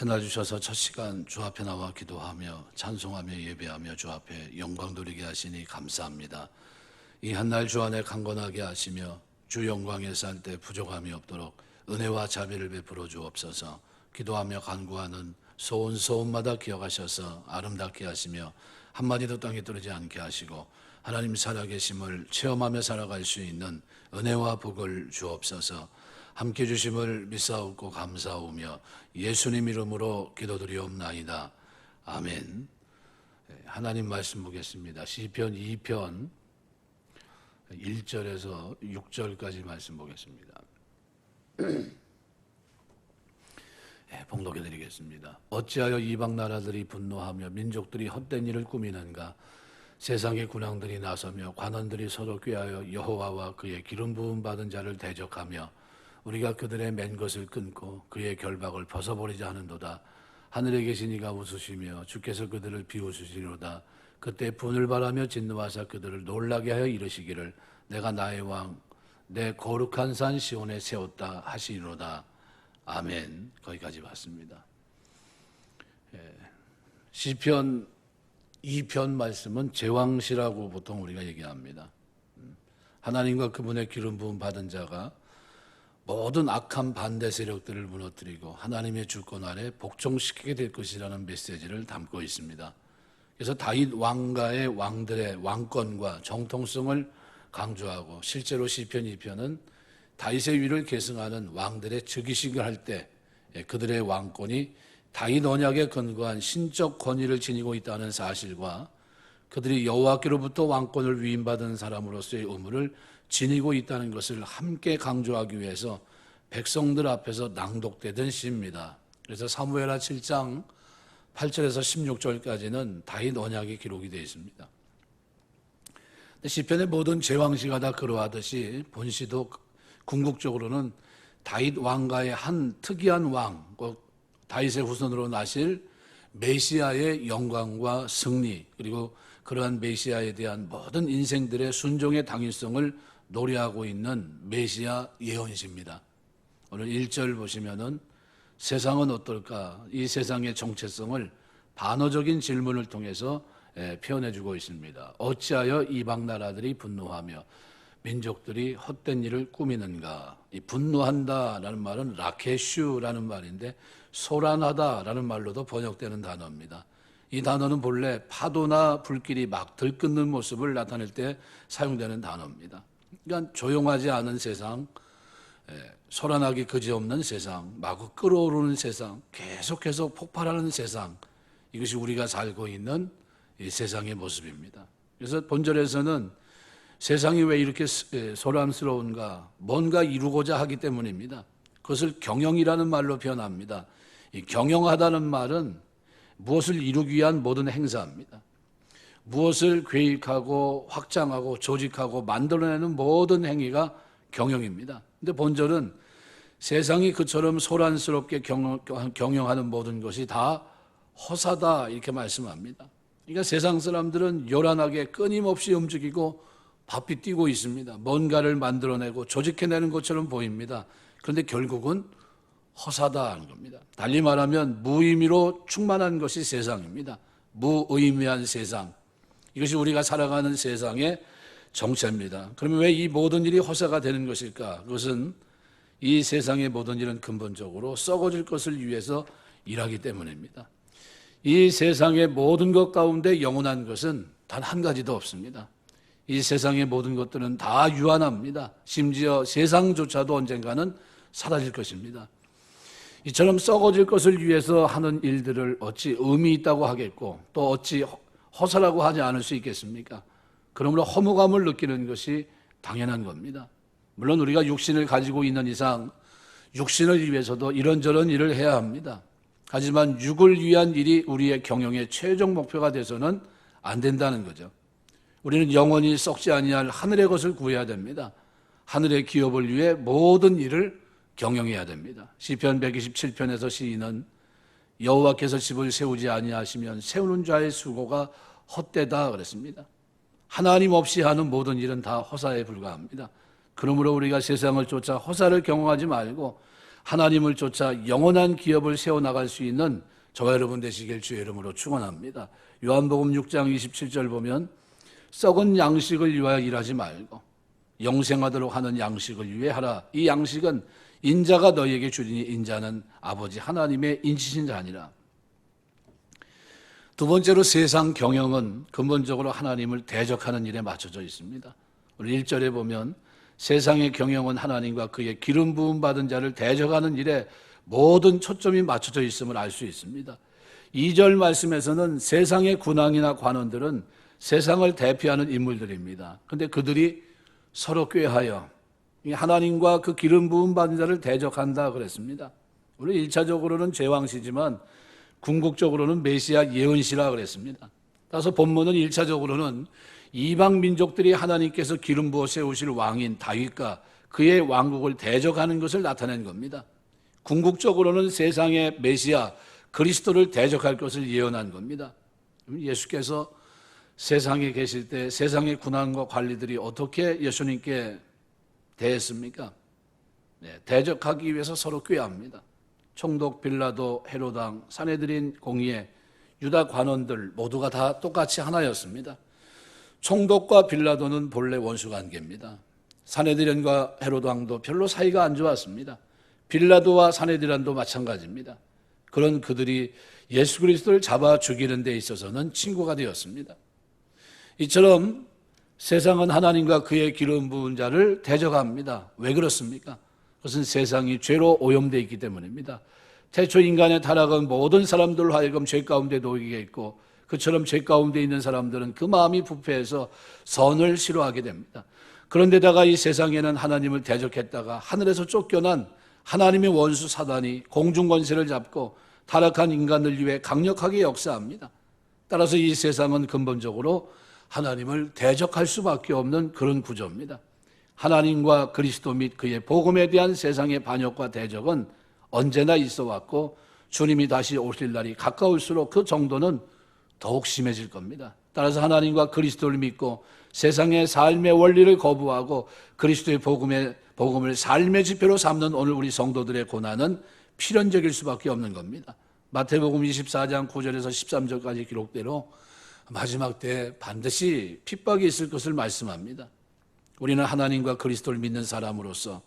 새날 주셔서 첫 시간 주 앞에 나와 기도하며 찬송하며 예배하며 주 앞에 영광 돌리게 하시니 감사합니다. 이 한날 주 안에 강건하게 하시며 주 영광에 살 때 부족함이 없도록 은혜와 자비를 베풀어 주옵소서. 기도하며 간구하는 소원마다 기억하셔서 아름답게 하시며 한마디도 땅에 떨어지지 않게 하시고 하나님 살아계심을 체험하며 살아갈 수 있는 은혜와 복을 주옵소서. 함께 주심을 믿사옵고 감사하오며 예수님 이름으로 기도드리옵나이다. 아멘. 하나님 말씀 보겠습니다. 시편 2편 1절에서 6절까지 말씀 보겠습니다. 봉독해 드리겠습니다. 어찌하여 이방 나라들이 분노하며 민족들이 헛된 일을 꾸미는가? 세상의 군왕들이 나서며 관원들이 서로 꾀하여 여호와와 그의 기름 부음 받은 자를 대적하며 우리가 그들의 맨 것을 끊고 그의 결박을 벗어버리자 하는도다. 하늘에 계신 이가 웃으시며 주께서 그들을 비웃으시리로다. 그때 분을 바라며 진노하사 그들을 놀라게 하여 이르시기를 내가 나의 왕 내 거룩한 산 시온에 세웠다 하시리로다. 아멘. 거기까지 봤습니다. 시편 2편 말씀은 제왕시라고 보통 우리가 얘기합니다. 하나님과 그분의 기름 부음 받은 자가 모든 악한 반대 세력들을 무너뜨리고 하나님의 주권 아래 복종시키게 될 것이라는 메시지를 담고 있습니다. 그래서 다윗 왕가의 왕들의 왕권과 정통성을 강조하고 실제로 시편 2편은 다윗의 위를 계승하는 왕들의 즉위식을 할 때 그들의 왕권이 다윗 언약에 근거한 신적 권위를 지니고 있다는 사실과 그들이 여호와께로부터 왕권을 위임받은 사람으로서의 의무를 지니고 있다는 것을 함께 강조하기 위해서 백성들 앞에서 낭독되던 시입니다. 그래서 사무엘하 7장 8절에서 16절까지는 다윗 언약이 기록이 되어 있습니다. 시편의 모든 제왕시가 다 그러하듯이 본시도 궁극적으로는 다윗 왕가의 한 특이한 왕, 다윗의 후손으로 나실 메시아의 영광과 승리, 그리고 그러한 메시아에 대한 모든 인생들의 순종의 당위성을 노래하고 있는 메시아 예언시입니다. 오늘 1절 보시면은 세상은 어떨까? 이 세상의 정체성을 반어적인 질문을 통해서 표현해주고 있습니다. 어찌하여 이방 나라들이 분노하며 민족들이 헛된 일을 꾸미는가? 이 분노한다라는 말은 라케슈라는 말인데 소란하다라는 말로도 번역되는 단어입니다. 이 단어는 본래 파도나 불길이 막 들끓는 모습을 나타낼 때 사용되는 단어입니다. 그러니까 조용하지 않은 세상, 소란하기 그지없는 세상, 마구 끓어오르는 세상, 계속해서 폭발하는 세상, 이것이 우리가 살고 있는 이 세상의 모습입니다. 그래서 본절에서는 세상이 왜 이렇게 소란스러운가? 뭔가 이루고자 하기 때문입니다. 그것을 경영이라는 말로 표현합니다. 이 경영하다는 말은 무엇을 이루기 위한 모든 행사입니다. 무엇을 계획하고 확장하고 조직하고 만들어내는 모든 행위가 경영입니다. 그런데 본절은 세상이 그처럼 소란스럽게 경영하는 모든 것이 다 허사다 이렇게 말씀합니다. 그러니까 세상 사람들은 요란하게 끊임없이 움직이고 바삐 뛰고 있습니다. 뭔가를 만들어내고 조직해내는 것처럼 보입니다. 그런데 결국은 허사다 하는 겁니다. 달리 말하면 무의미로 충만한 것이 세상입니다. 무의미한 세상. 이것이 우리가 살아가는 세상의 정체입니다. 그러면 왜 이 모든 일이 허사가 되는 것일까? 그것은 이 세상의 모든 일은 근본적으로 썩어질 것을 위해서 일하기 때문입니다. 이 세상의 모든 것 가운데 영원한 것은 단 한 가지도 없습니다. 이 세상의 모든 것들은 다 유한합니다. 심지어 세상조차도 언젠가는 사라질 것입니다. 이처럼 썩어질 것을 위해서 하는 일들을 어찌 의미 있다고 하겠고 또 어찌 허사라고 하지 않을 수 있겠습니까? 그러므로 허무감을 느끼는 것이 당연한 겁니다. 물론 우리가 육신을 가지고 있는 이상 육신을 위해서도 이런저런 일을 해야 합니다. 하지만 육을 위한 일이 우리의 경영의 최종 목표가 돼서는 안 된다는 거죠. 우리는 영원히 썩지 아니할 하늘의 것을 구해야 됩니다. 하늘의 기업을 위해 모든 일을 경영해야 됩니다. 시편 127편에서 시인은 여호와께서 집을 세우지 아니하시면 세우는 자의 수고가 헛되다 그랬습니다. 하나님 없이 하는 모든 일은 다 허사에 불과합니다. 그러므로 우리가 세상을 쫓아 허사를 경험하지 말고 하나님을 쫓아 영원한 기업을 세워나갈 수 있는 저와 여러분 되시길 주의 이름으로 축원합니다. 요한복음 6장 27절 보면 썩은 양식을 위하여 일하지 말고 영생하도록 하는 양식을 위해 하라. 이 양식은 인자가 너희에게 주리니 인자는 아버지 하나님의 인치신 자니라. 두 번째로 세상 경영은 근본적으로 하나님을 대적하는 일에 맞춰져 있습니다. 우리 1절에 보면 세상의 경영은 하나님과 그의 기름 부음 받은 자를 대적하는 일에 모든 초점이 맞춰져 있음을 알 수 있습니다. 2절 말씀에서는 세상의 군왕이나 관원들은 세상을 대표하는 인물들입니다. 그런데 그들이 서로 꾀하여 하나님과 그 기름 부음 받은 자를 대적한다 그랬습니다. 우리 1차적으로는 제왕시지만 궁극적으로는 메시아 예언시라 그랬습니다. 따라서 본문은 1차적으로는 이방 민족들이 하나님께서 기름 부어 세우실 왕인 다윗과 그의 왕국을 대적하는 것을 나타낸 겁니다. 궁극적으로는 세상의 메시아 그리스도를 대적할 것을 예언한 겁니다. 예수께서 세상에 계실 때 세상의 군왕과 관리들이 어떻게 예수님께 대했습니까? 대적하기 위해서 서로 꾀합니다. 총독 빌라도, 헤롯왕, 산헤드린 공의회, 유다 관원들 모두가 다 똑같이 하나였습니다. 총독과 빌라도는 본래 원수관계입니다. 산헤드린과 헤롯왕도 별로 사이가 안 좋았습니다. 빌라도와 산헤드린도 마찬가지입니다. 그런 그들이 예수 그리스도를 잡아 죽이는 데 있어서는 친구가 되었습니다. 이처럼 세상은 하나님과 그의 기름 부은 자를 대적합니다. 왜 그렇습니까? 그것은 세상이 죄로 오염되어 있기 때문입니다. 태초 인간의 타락은 모든 사람들로 하여금 죄 가운데 놓이게 있고 그처럼 죄 가운데 있는 사람들은 그 마음이 부패해서 선을 싫어하게 됩니다. 그런데다가 이 세상에는 하나님을 대적했다가 하늘에서 쫓겨난 하나님의 원수 사단이 공중권세를 잡고 타락한 인간을 위해 강력하게 역사합니다. 따라서 이 세상은 근본적으로 하나님을 대적할 수밖에 없는 그런 구조입니다. 하나님과 그리스도 및 그의 복음에 대한 세상의 반역과 대적은 언제나 있어 왔고 주님이 다시 오실 날이 가까울수록 그 정도는 더욱 심해질 겁니다. 따라서 하나님과 그리스도를 믿고 세상의 삶의 원리를 거부하고 그리스도의 복음을 삶의 지표로 삼는 오늘 우리 성도들의 고난은 필연적일 수밖에 없는 겁니다. 마태복음 24장 9절에서 13절까지 기록대로 마지막 때 반드시 핍박이 있을 것을 말씀합니다. 우리는 하나님과 그리스도를 믿는 사람으로서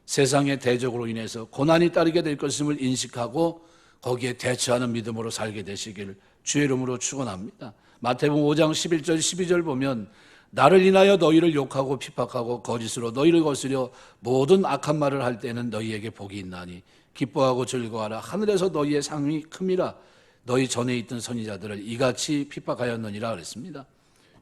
세상의 대적으로 인해서 고난이 따르게 될 것임을 인식하고 거기에 대처하는 믿음으로 살게 되시길 주의 이름으로 축원합니다. 마태복음 5장 11절 12절 보면 나를 인하여 너희를 욕하고 핍박하고 거짓으로 너희를 거스려 모든 악한 말을 할 때는 너희에게 복이 있나니 기뻐하고 즐거워하라. 하늘에서 너희의 상이 큼이라. 너희 전에 있던 선지자들을 이같이 핍박하였느니라 그랬습니다.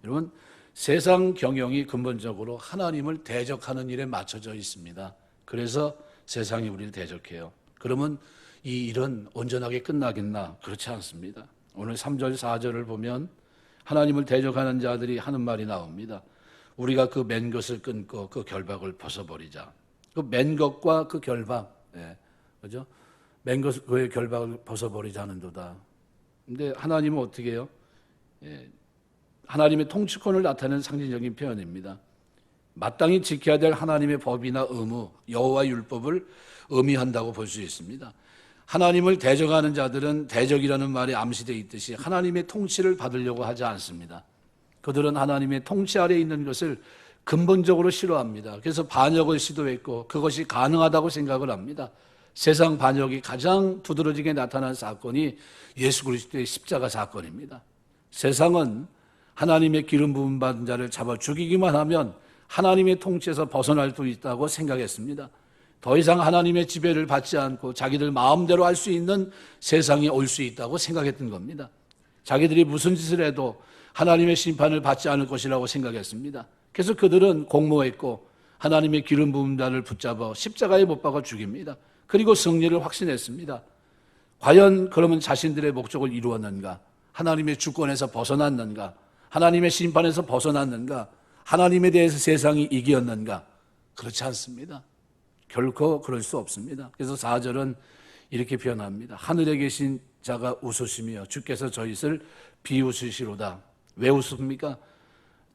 여러분, 세상 경영이 근본적으로 하나님을 대적하는 일에 맞춰져 있습니다. 그래서 세상이 우리를 대적해요. 그러면 이 일은 온전하게 끝나겠나? 그렇지 않습니다. 오늘 3절 4절을 보면 하나님을 대적하는 자들이 하는 말이 나옵니다. 우리가 그 맨 것을 끊고 그 결박을 벗어버리자. 그 맨 것과 그 결박, 그죠? 맨 것, 그의 결박을 벗어버리자는도다. 근데 하나님은 어떻게 해요? 하나님의 통치권을 나타내는 상징적인 표현입니다. 마땅히 지켜야 될 하나님의 법이나 의무, 여호와 율법을 의미한다고 볼 수 있습니다. 하나님을 대적하는 자들은 대적이라는 말이 암시되어 있듯이 하나님의 통치를 받으려고 하지 않습니다. 그들은 하나님의 통치 아래에 있는 것을 근본적으로 싫어합니다. 그래서 반역을 시도했고 그것이 가능하다고 생각을 합니다. 세상 반역이 가장 두드러지게 나타난 사건이 예수 그리스도의 십자가 사건입니다. 세상은 하나님의 기름 부음 받은 자를 잡아 죽이기만 하면 하나님의 통치에서 벗어날 수 있다고 생각했습니다. 더 이상 하나님의 지배를 받지 않고 자기들 마음대로 할 수 있는 세상이 올 수 있다고 생각했던 겁니다. 자기들이 무슨 짓을 해도 하나님의 심판을 받지 않을 것이라고 생각했습니다. 그래서 그들은 공모했고 하나님의 기름 부은 자를 붙잡아 십자가에 못 박아 죽입니다. 그리고 승리를 확신했습니다. 과연 그러면 자신들의 목적을 이루었는가? 하나님의 주권에서 벗어났는가? 하나님의 심판에서 벗어났는가? 하나님에 대해서 세상이 이기었는가? 그렇지 않습니다. 결코 그럴 수 없습니다. 그래서 4절은 이렇게 표현합니다. 하늘에 계신 자가 웃으시며 주께서 저희를 비웃으시로다. 왜 웃습니까?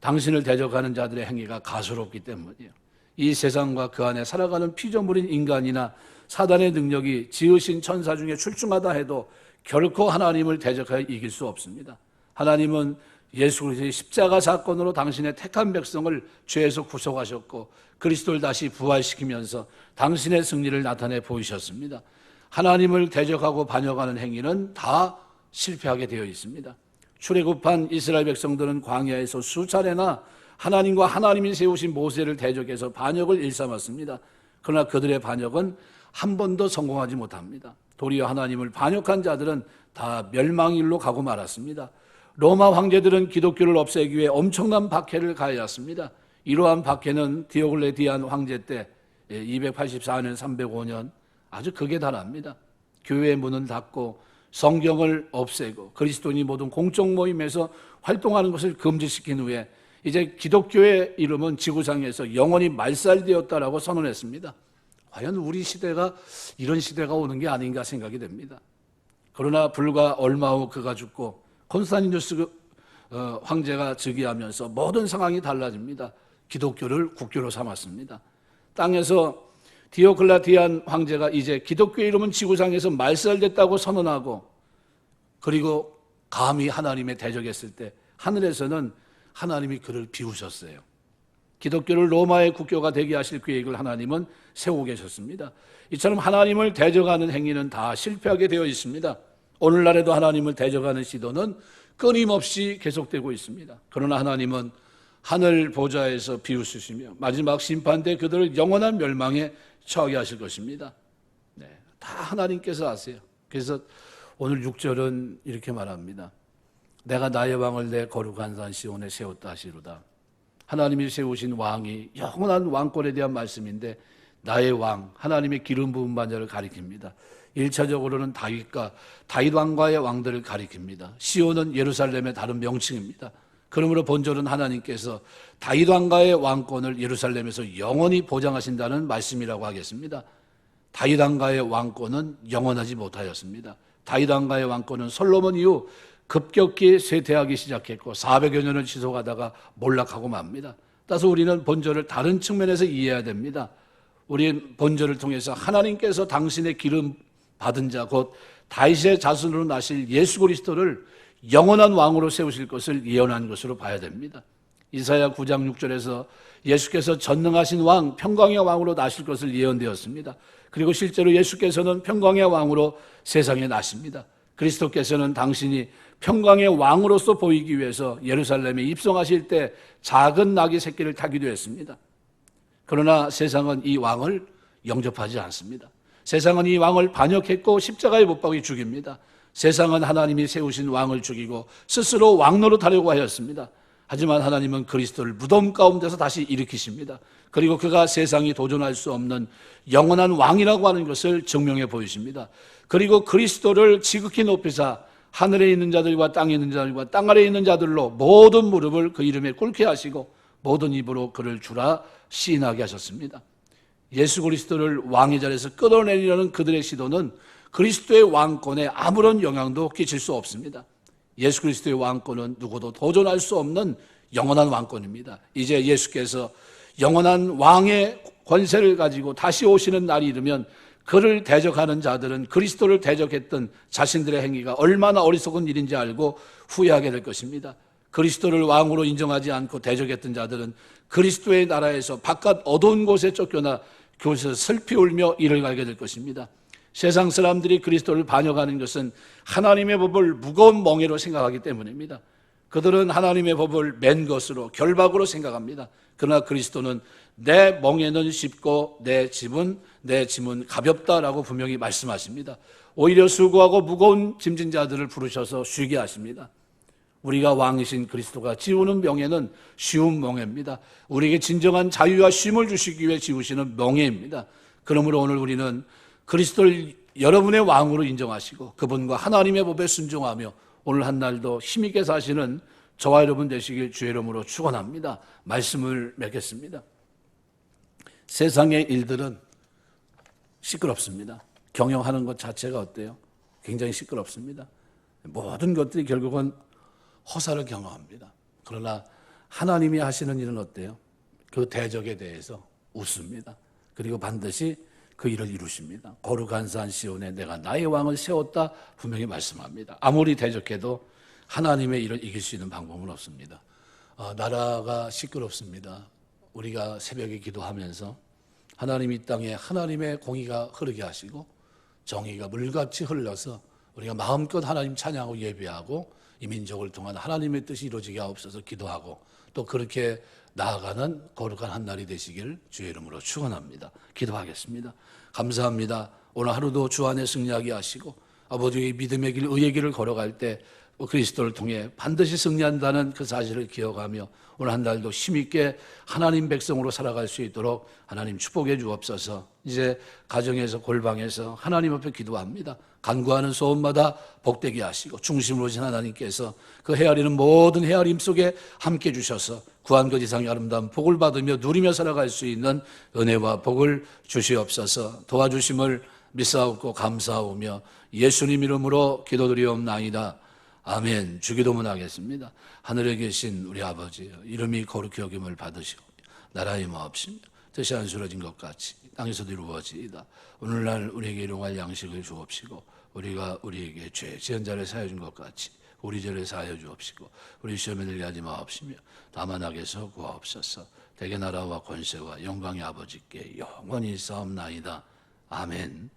당신을 대적하는 자들의 행위가 가소롭기 때문이에요. 이 세상과 그 안에 살아가는 피조물인 인간이나 사단의 능력이 지으신 천사 중에 출중하다 해도 결코 하나님을 대적하여 이길 수 없습니다. 하나님은 예수 그리스도의 십자가 사건으로 당신의 택한 백성을 죄에서 구속하셨고 그리스도를 다시 부활시키면서 당신의 승리를 나타내 보이셨습니다. 하나님을 대적하고 반역하는 행위는 다 실패하게 되어 있습니다. 출애굽한 이스라엘 백성들은 광야에서 수차례나 하나님과 하나님이 세우신 모세를 대적해서 반역을 일삼았습니다. 그러나 그들의 반역은 한 번도 성공하지 못합니다. 도리어 하나님을 반역한 자들은 다 멸망일로 가고 말았습니다. 로마 황제들은 기독교를 없애기 위해 엄청난 박해를 가하였습니다. 이러한 박해는 디오클레디안 황제 때 284년, 305년 아주 극에 달합니다. 교회의 문을 닫고 성경을 없애고 그리스도인이 모든 공적 모임에서 활동하는 것을 금지시킨 후에 이제 기독교의 이름은 지구상에서 영원히 말살되었다라고 선언했습니다. 과연 우리 시대가 이런 시대가 오는 게 아닌가 생각이 됩니다. 그러나 불과 얼마 후 그가 죽고 콘스탄티누스 황제가 즉위하면서 모든 상황이 달라집니다. 기독교를 국교로 삼았습니다. 땅에서 디오클레디안 황제가 이제 기독교의 이름은 지구상에서 말살됐다고 선언하고 그리고 감히 하나님의 대적했을 때 하늘에서는 하나님이 그를 비우셨어요. 기독교를 로마의 국교가 되게 하실 계획을 하나님은 세우고 계셨습니다. 이처럼 하나님을 대적하는 행위는 다 실패하게 되어 있습니다. 오늘날에도 하나님을 대적하는 시도는 끊임없이 계속되고 있습니다. 그러나 하나님은 하늘 보좌에서 비웃으시며 마지막 심판 때 그들을 영원한 멸망에 처하게 하실 것입니다. 네, 다 하나님께서 아세요. 그래서 오늘 6절은 이렇게 말합니다. 내가 나의 왕을 내 거룩한 산 시온에 세웠다 하시로다. 하나님이 세우신 왕이 영원한 왕권에 대한 말씀인데 나의 왕, 하나님의 기름 부은 반자를 가리킵니다. 1차적으로는 다윗 왕과의 왕들을 가리킵니다. 시온은 예루살렘의 다른 명칭입니다. 그러므로 본절은 하나님께서 다윗 왕가의 왕권을 예루살렘에서 영원히 보장하신다는 말씀이라고 하겠습니다. 다윗 왕가의 왕권은 영원하지 못하였습니다. 다윗 왕가의 왕권은 솔로몬 이후 급격히 쇠퇴하기 시작했고 400여 년을 지속하다가 몰락하고 맙니다. 따라서 우리는 본절을 다른 측면에서 이해해야 됩니다. 우리는 본절을 통해서 하나님께서 당신의 기름 받은 자 곧 다윗의 자손으로 나실 예수 그리스도를 영원한 왕으로 세우실 것을 예언한 것으로 봐야 됩니다. 이사야 9장 6절에서 예수께서 전능하신 왕, 평강의 왕으로 나실 것을 예언되었습니다. 그리고 실제로 예수께서는 평강의 왕으로 세상에 나십니다. 그리스도께서는 당신이 평강의 왕으로서 보이기 위해서 예루살렘에 입성하실 때 작은 나귀 새끼를 타기도 했습니다. 그러나 세상은 이 왕을 영접하지 않습니다. 세상은 이 왕을 반역했고 십자가에 못 박아 죽입니다. 세상은 하나님이 세우신 왕을 죽이고 스스로 왕노릇하려고 하였습니다. 하지만 하나님은 그리스도를 무덤 가운데서 다시 일으키십니다. 그리고 그가 세상이 도전할 수 없는 영원한 왕이라고 하는 것을 증명해 보이십니다. 그리고 그리스도를 지극히 높이사 하늘에 있는 자들과 땅에 있는 자들과 땅 아래에 있는 자들로 모든 무릎을 그 이름에 꿇게 하시고 모든 입으로 그를 주라 시인하게 하셨습니다. 예수 그리스도를 왕의 자리에서 끌어내리려는 그들의 시도는 그리스도의 왕권에 아무런 영향도 끼칠 수 없습니다. 예수 그리스도의 왕권은 누구도 도전할 수 없는 영원한 왕권입니다. 이제 예수께서 영원한 왕의 권세를 가지고 다시 오시는 날이 이르면 그를 대적하는 자들은 그리스도를 대적했던 자신들의 행위가 얼마나 어리석은 일인지 알고 후회하게 될 것입니다. 그리스도를 왕으로 인정하지 않고 대적했던 자들은 그리스도의 나라에서 바깥 어두운 곳에 쫓겨나 그곳에서 슬피 울며 이를 갈게 될 것입니다. 세상 사람들이 그리스도를 반역하는 것은 하나님의 법을 무거운 멍에로 생각하기 때문입니다. 그들은 하나님의 법을 맨 것으로 결박으로 생각합니다. 그러나 그리스도는 내 멍에는 쉽고 내 짐은 가볍다라고 분명히 말씀하십니다. 오히려 수고하고 무거운 짐진 자들을 부르셔서 쉬게 하십니다. 우리가 왕이신 그리스도가 지우는 멍에는 쉬운 멍에입니다. 우리에게 진정한 자유와 쉼을 주시기 위해 지우시는 멍에입니다. 그러므로 오늘 우리는 그리스도를 여러분의 왕으로 인정하시고 그분과 하나님의 법에 순종하며 오늘 한 날도 힘있게 사시는 저와 여러분 되시길 주의 이름으로 축원합니다. 말씀을 맺겠습니다. 세상의 일들은 시끄럽습니다. 경영하는 것 자체가 어때요? 굉장히 시끄럽습니다. 모든 것들이 결국은 허사를 경험합니다. 그러나 하나님이 하시는 일은 어때요? 그 대적에 대해서 웃습니다. 그리고 반드시 그 일을 이루십니다. 거룩한 산 시온에 내가 나의 왕을 세웠다 분명히 말씀합니다. 아무리 대적해도 하나님의 일을 이길 수 있는 방법은 없습니다. 나라가 시끄럽습니다. 우리가 새벽에 기도하면서 하나님 이 땅에 하나님의 공의가 흐르게 하시고 정의가 물같이 흘러서 우리가 마음껏 하나님 찬양하고 예배하고 이 민족을 통한 하나님의 뜻이 이루어지게 하옵소서 기도하고 또 그렇게 나아가는 거룩한 한 날이 되시길 주의 이름으로 축원합니다. 기도하겠습니다. 감사합니다. 오늘 하루도 주 안에 승리하게 하시고 아버지의 믿음의 길, 의의 길을 걸어갈 때 그리스도를 통해 반드시 승리한다는 그 사실을 기억하며 오늘 한 달도 힘있게 하나님 백성으로 살아갈 수 있도록 하나님 축복해 주옵소서. 이제 가정에서 골방에서 하나님 앞에 기도합니다. 간구하는 소원마다 복되게 하시고 중심으로 오신 하나님께서 그 헤아리는 모든 헤아림 속에 함께 주셔서 구한 것 이상의 아름다운 복을 받으며 누리며 살아갈 수 있는 은혜와 복을 주시옵소서. 도와주심을 믿사옵고 감사하오며 예수님 이름으로 기도드리옵나이다. 아멘. 주기도문 하겠습니다. 하늘에 계신 우리 아버지 이름이 거룩히 여김을 받으시오. 나라의 마옵시며 뜻이 안수러진 것 같이 땅에서도 이루어지이다. 오늘날 우리에게 일용할 양식을 주옵시고 우리가 우리에게 죄 지은 자를 사하여 준 것 같이 우리 죄를 사하여 주옵시고 우리 시험에 들게 하지 마옵시며 다만 악에서 구하옵소서. 대개 나라와 권세와 영광의 아버지께 영원히 싸움나이다. 아멘.